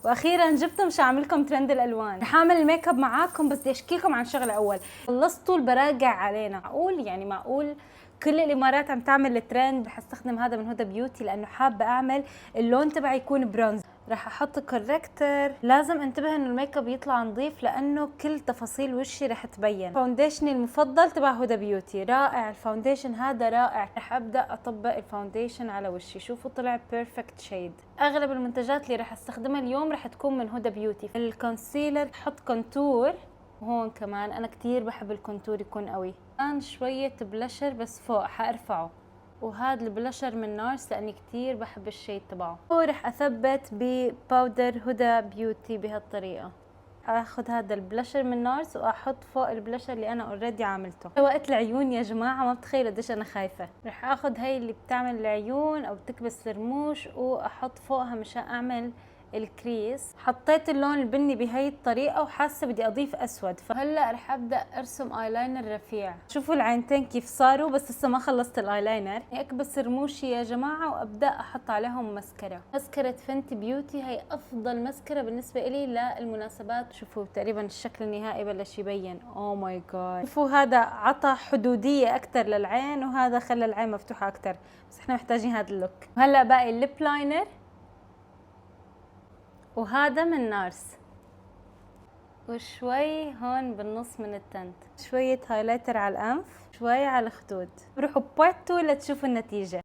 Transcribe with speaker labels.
Speaker 1: واخيرا جبتهم مش اعملكم ترند الالوان. رح اعمل الميك اب معاكم، بس بدي اشكي لكم عن شغله اول. خلصتوا البراجع علينا، معقول يعني معقول كل الامارات عم تعمل الترند؟ رح استخدم هذا من هدى بيوتي لانه حابه اعمل اللون تبعي يكون برونز. رح احط كوركتر. لازم انتبه انه الميك اب يطلع نظيف لانه كل تفاصيل وشي رح تبين. فاونديشني المفضل تبع هدى بيوتي، رائع الفاونديشن هذا رائع. رح ابدا اطبق الفاونديشن على وشي، شوفوا طلع بيرفكت شيد. اغلب المنتجات اللي رح استخدمها اليوم رح تكون من هدى بيوتي. الكونسيلر حط كونتور، وهون كمان انا كتير بحب الكونتور يكون قوي. الان شويه بلشر بس فوق حارفعه، وهذا البلشر من نارس لاني كتير بحب الشيد تبعه. ورح اثبت بباودر هدى بيوتي بهالطريقه. اخذ هذا البلشر من نارس واحط فوق البلشر اللي انا اوريدي عملته. وقت العيون يا جماعه ما بتخيلوا قديش انا خايفه. رح اخذ هي اللي بتعمل العيون او بتكبس الرموش واحط فوقها مشان اعمل الكريس. حطيت اللون البني بهي الطريقه وحاسه بدي اضيف اسود، فهلا رح ابدا ارسم ايلاينر رفيع. شوفوا العينتين كيف صاروا، بس لسه ما خلصت الايلاينر. اكبس رموشي يا جماعه وابدا احط عليهم مسكره. مسكره فنتي بيوتي هي افضل مسكره بالنسبه لي للمناسبات. شوفوا تقريبا الشكل النهائي بلش يبين. اوه ماي جاد، شوفوا هذا عطى حدوديه اكثر للعين وهذا خلى العين مفتوحه اكثر، بس احنا محتاجين هذا اللوك. وهلا باقي الليب لاينر، وهذا من نارس، وشوي هون بالنص من التنت، شوية هايلايتر على الأنف، شوي على الخدود. بروحوا بارت 2 لتشوفوا النتيجة.